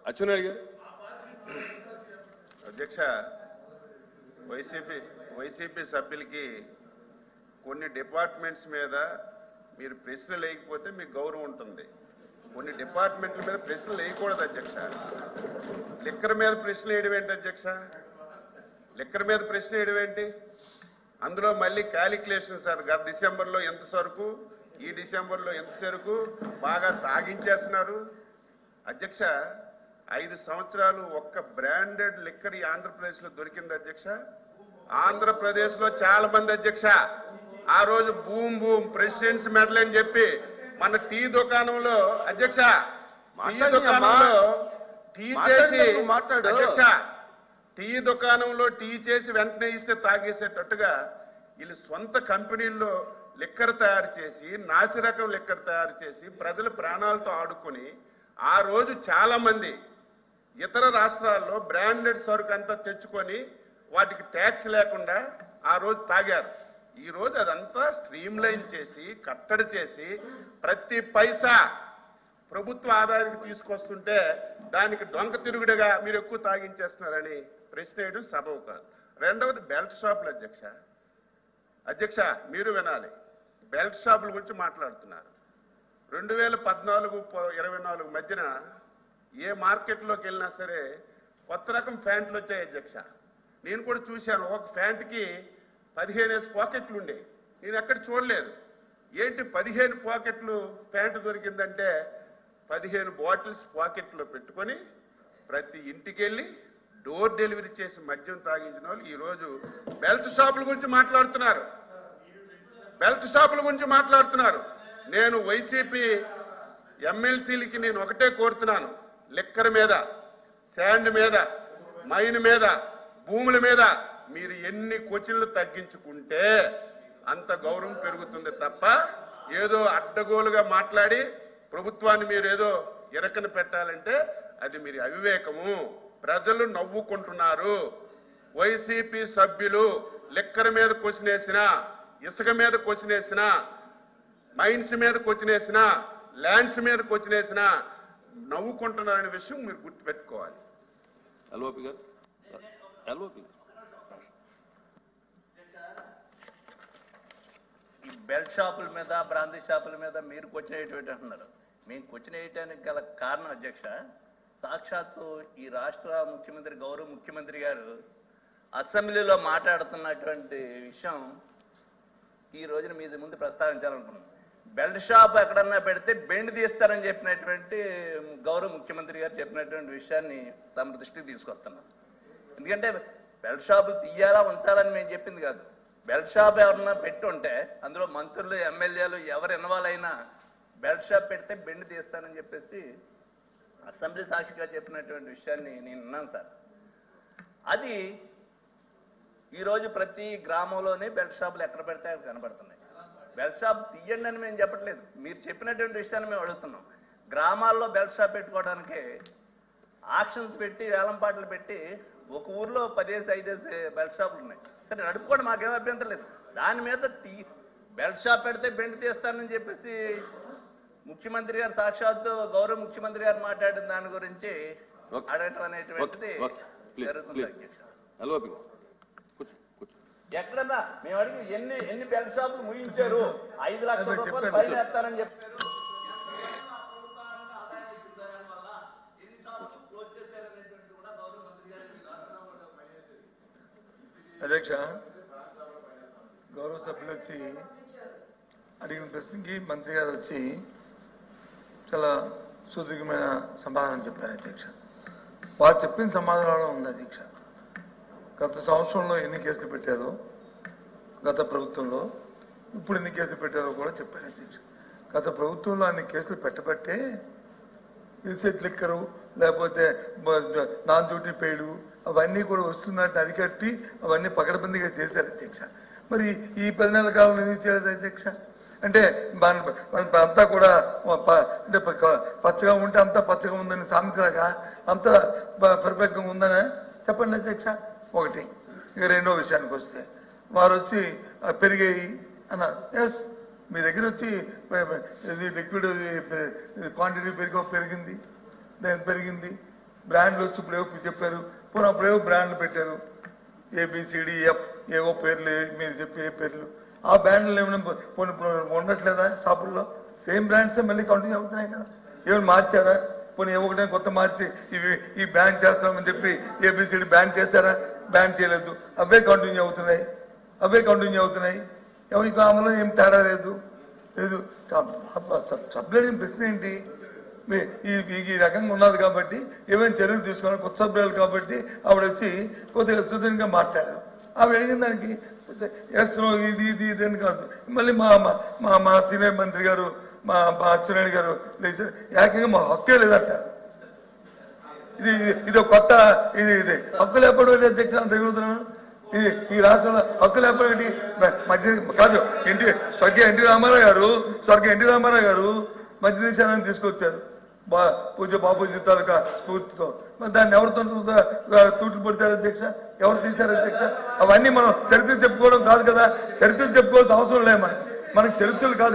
అచ్చెన్నాయుడు గారు. అధ్యక్ష, వైసీపీ సభ్యులకి కొన్ని డిపార్ట్మెంట్స్ మీద మీరు ప్రశ్నలు వేయకపోతే మీకు గౌరవం ఉంటుంది. కొన్ని డిపార్ట్మెంట్ల మీద ప్రశ్నలు వేయకూడదు అధ్యక్ష. లిక్కర్ మీద ప్రశ్నలు వేయడం ఏంటి అధ్యక్ష? లిక్కర్ మీద ప్రశ్న వేయడం ఏంటి? అందులో మళ్ళీ క్యాలిక్యులేషన్ సార్. గత డిసెంబర్లో ఎంత సరుకు, ఈ డిసెంబర్లో ఎంత సరుకు బాగా తాగించేస్తున్నారు అధ్యక్ష. 5 సంవత్సరాలు ఒక్క బ్రాండెడ్ లిక్కర్ ఈ ఆంధ్రప్రదేశ్లో దొరికింది అధ్యక్ష. ఆంధ్రప్రదేశ్లో చాలా మంది అధ్యక్ష ఆ రోజు బూమ్ ప్రెసిడెంట్స్ మెడల్ అని చెప్పి మన టీ దుకాణంలో అధ్యక్ష టీ చేసి అధ్యక్ష టీ దుకాణంలో టీ చేసి వెంటనే ఇస్తే తాగేసేటట్టుగా వీళ్ళు సొంత కంపెనీల్లో లిక్కర్ తయారు చేసి నాసిరకం లిక్కర్ తయారు చేసి ప్రజల ప్రాణాలతో ఆడుకొని ఆ రోజు చాలా మంది ఇతర రాష్ట్రాల్లో బ్రాండెడ్ సరుకు అంతా తెచ్చుకొని వాటికి ట్యాక్స్ లేకుండా ఆ రోజు తాగారు. ఈ రోజు అదంతా స్ట్రీమ్ లైన్ చేసి కట్టడి చేసి ప్రతి పైసా ప్రభుత్వ ఆదాయానికి తీసుకొస్తుంటే దానికి డొంక తిరుగుడుగా మీరు ఎక్కువ తాగించేస్తున్నారని ప్రశ్న వేయడం సబబు కాదు. రెండవది బెల్ట్ షాపులు అధ్యక్ష మీరు వినాలి. బెల్ట్ షాపుల గురించి మాట్లాడుతున్నారు. 2014-24 మధ్యన ఏ మార్కెట్లోకి వెళ్ళినా సరే కొత్త రకం ప్యాంట్లు వచ్చాయి అధ్యక్ష. నేను కూడా చూశాను. ఒక ప్యాంట్కి 15 పాకెట్లు ఉండే. నేను ఎక్కడ చూడలేదు. ఏంటి 15 పాకెట్లు ప్యాంటు దొరికిందంటే 15 బాటిల్స్ పాకెట్లో పెట్టుకొని ప్రతి ఇంటికి వెళ్ళి డోర్ డెలివరీ చేసి మద్యం తాగించిన వాళ్ళు ఈరోజు బెల్ట్ షాపుల గురించి మాట్లాడుతున్నారు. నేను వైసీపీ ఎమ్మెల్సీలకి నేను ఒకటే కోరుతున్నాను. లిక్కర్ మీద, శాండ్ మీద, మైన్ మీద, భూముల మీద మీరు ఎన్ని క్వశ్చన్లు తగ్గించుకుంటే అంత గౌరవం పెరుగుతుంది తప్ప ఏదో అడ్డగోలుగా మాట్లాడి ప్రభుత్వాన్ని మీరు ఏదో ఇరకన పెట్టాలంటే అది మీరు అవివేకము. ప్రజలు నవ్వుకుంటున్నారు. వైసీపీ సభ్యులు లిక్కర్ మీద క్వశ్చన్ వేసినా, ఇసుక మీద క్వశ్చన్ వేసినా, మైన్స్ మీద క్వశ్చన్ వేసినా, ల్యాండ్స్ మీద క్వశ్చన్ వేసినా నవ్వుకుంటున్నారనే విషయం మీరు గుర్తుపెట్టుకోవాలి. ఈ బెల్ట్ షాపుల మీద, బ్రాందీ షాపుల మీద మీరు క్వశ్చన్ వేయటం అంటున్నారు. మేము క్వశ్చన్ వేయటానికి గల కారణం అధ్యక్ష, సాక్షాత్తు ఈ రాష్ట్ర ముఖ్యమంత్రి, గౌరవ ముఖ్యమంత్రి గారు అసెంబ్లీలో మాట్లాడుతున్నటువంటి విషయం ఈ రోజున మీ ముందు ప్రస్తావించాలనుకున్నాం. బెల్ట్ షాప్ ఎక్కడన్నా పెడితే బెండ్ తీస్తారని చెప్పినటువంటి గౌరవ ముఖ్యమంత్రి గారు చెప్పినటువంటి విషయాన్ని తమ దృష్టికి తీసుకొస్తున్నాం. ఎందుకంటే బెల్ట్ షాపులు తీయాలా ఉంచాలని మేము చెప్పింది కాదు. బెల్ట్ షాప్ ఎవరన్నా పెట్టుంటే అందులో మంత్రులు, ఎమ్మెల్యేలు ఎవరు ఇన్వాల్వ్ అయినా బెల్ట్ షాప్ పెడితే బెండ్ తీస్తానని చెప్పేసి అసెంబ్లీ సాక్షిగా చెప్పినటువంటి విషయాన్ని నేను విన్నాను సార్. అది ఈరోజు ప్రతి గ్రామంలోనే బెల్ట్ షాపులు ఎక్కడ పెడితే అక్కడ కనబడుతున్నాయి. బెల్ట్ షాప్ తీయండి అని మేము చెప్పట్లేదు. మీరు చెప్పినటువంటి విషయాన్ని మేము అడుగుతున్నాం. గ్రామాల్లో బెల్ట్ షాప్ పెట్టుకోవడానికి ఆక్షన్స్ పెట్టి, వేలం పాటలు పెట్టి ఒక ఊర్లో 10-5 బెల్ట్ షాపులు ఉన్నాయి. సరే నడుపుకోండి, మాకేం అభ్యంతరం లేదు. దాని మీద బెల్ట్ షాప్ పెడితే బెండ్ తీస్తానని చెప్పేసి ముఖ్యమంత్రి గారు, సాక్షాత్తు గౌరవ ముఖ్యమంత్రి గారు మాట్లాడిన దాని గురించి అడగటం అనేటువంటిది జరుగుతుంది అధ్యక్ష. ఎక్కడన్నా మేము అడిగి ఎన్ని బెల్ట్ షాపులు ముగించారు, 5 లక్షల రూపాయలు ఫైన్ వేస్తానని చెప్పారు. అధ్యక్ష, గౌరవ సభ్యులు వచ్చి అడిగిన ప్రశ్నకి మంత్రి గారు వచ్చి చాలా సుదీర్ఘమైన సమాధానం చెప్పారు అధ్యక్ష. వారు చెప్పిన సమాధానంలో ఉంది అధ్యక్ష. గత సంవత్సరంలో ఎన్ని కేసులు పెట్టారో, గత ప్రభుత్వంలో ఇప్పుడు ఎన్ని కేసులు పెట్టారో కూడా చెప్పారు అధ్యక్ష. గత ప్రభుత్వంలో అన్ని కేసులు పెట్టబట్టే ఇన్సెట్ లిక్కరు, లేకపోతే నాన్ డ్యూటీ పెయిడ్ అవన్నీ కూడా వస్తున్నట్టు అరికట్టి అవన్నీ పకడ్బందీగా చేశారు అధ్యక్ష. మరి ఈ 10 నెలల కాలంలో ఎందుకు చేయలేదు అధ్యక్ష? అంటే అంతా కూడా అంటే పచ్చగా ఉంటే అంతా పచ్చగా ఉందని సామెతలాగా అంత పర్ఫెక్ట్గా ఉందని చెప్పండి అధ్యక్ష. ఒకటి. ఇక రెండో విషయానికి వస్తే వారు వచ్చి పెరిగాయి అన్నారు. ఎస్, మీ దగ్గర వచ్చి లిక్విడ్ క్వాంటిటీ పెరిగింది, పెరిగింది. బ్రాండ్లు వచ్చి ఇప్పుడు ఏవో చెప్పారు, పోనీ అప్పుడు ఏవో బ్రాండ్లు పెట్టారు, ABCDF ఏవో పేర్లు మీరు చెప్పే పేర్లు, ఆ బ్రాండ్లు ఏమైనా పోనీ ఉండట్లేదా షాపుల్లో? సేమ్ బ్రాండ్సే మళ్ళీ కంటిన్యూ అవుతున్నాయి కదా, ఏమైనా మార్చారా? పోనీ ఒకటే కొత్త మార్చి ఈ బ్యాన్ చేస్తామని చెప్పి ABCD బ్యాన్ చేశారా? బ్యాన్ చేయలేదు, అవే కంటిన్యూ అవుతున్నాయి, ఎవరికి అందులో ఏం తేడా లేదు. సబ్సిడీ ప్రశ్న ఏంటి? ఈ రకంగా ఉన్నది కాబట్టి ఏమైనా చర్యలు తీసుకోవాలి, కొత్త సభ్యులు కాబట్టి ఆవిడ వచ్చి కొద్దిగా సుదీర్ఘంగా మాట్లాడారు. ఆవిడ అడిగిన దానికి వేస్తున్నాం ఇది అని కాదు. మళ్ళీ మా సీనియర్ మంత్రి గారు మా అచ్చెన్నాయుడు గారు లేచారు, ఏకంగా మా హక్కే లేదంటారు. ఇది కొత్త ఇది హక్కు లేకపోవడం అధ్యక్ష తిరుగుతున్నాను. ఈ రాష్ట్రంలో హక్కు లేకపోవడం మధ్య కాదు. స్వర్గీయ ఎన్టీ రామారావు గారు మధ్య నిషేధాన్ని తీసుకొచ్చారు పూజ్య బాపూజీ తాలూకా స్ఫూర్తితో. మరి దాన్ని ఎవరితో తూట్లు పడతారు అధ్యక్ష? ఎవరు తీశారు అధ్యక్ష? అవన్నీ మనం చరిత్ర చెప్పుకోవడం కాదు కదా, చరిత్ర చెప్పుకోవాల్సిన అవసరం లేదు మనకి చరిత్రలు కాదు.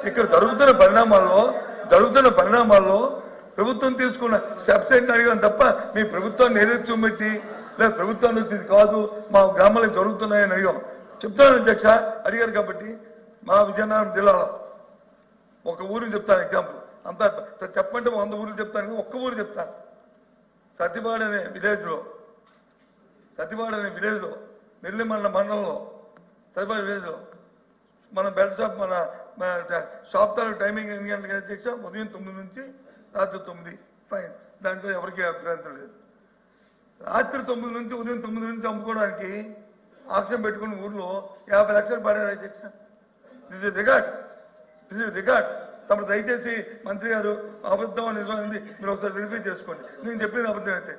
ఇక్కడ జరుగుతున్న పరిణామాల్లో ప్రభుత్వం తీసుకున్న స్టెప్స్ ఏంటి అడిగాను తప్ప మీ ప్రభుత్వాన్ని ఏదైతే చూపెట్టి లేదా ప్రభుత్వాన్ని వచ్చి కాదు మా గ్రామాలకు జరుగుతున్నాయని అడిగాం. చెప్తాను అధ్యక్ష, అడిగారు కాబట్టి మా విజయనగరం జిల్లాలో ఒక ఊరిని చెప్తాను ఎగ్జాంపుల్. అంతా చెప్పంటే 100 ఊర్లు చెప్తాను, ఒక్క ఊరు చెప్తాను. సతిపాడు అనే విలేజ్లో నెల్లిమల్ల మండలంలో సతిపాడు విలేజ్లో మన బెడ్ షాప్ మన షాప్ తాలూ టైమింగ్ ఎన్ని గంటలకి అధ్యక్ష? ఉదయం 9 నుంచి రాత్రి 9. ఫైన్, దాంట్లో ఎవరికి అభ్యంతరం లేదు. రాత్రి 9 నుంచి ఉదయం 9 నుంచి అమ్ముకోవడానికి ఆక్షన్ పెట్టుకున్న ఊర్లో 50 లక్షలు పడారు అధ్యక్ష. This is record. తమరు దయచేసి మంత్రి గారు అబద్ధం నిజమైంది మీరు ఒకసారి వెరిఫై చేసుకోండి. నేను చెప్పేది అబద్ధం అయితే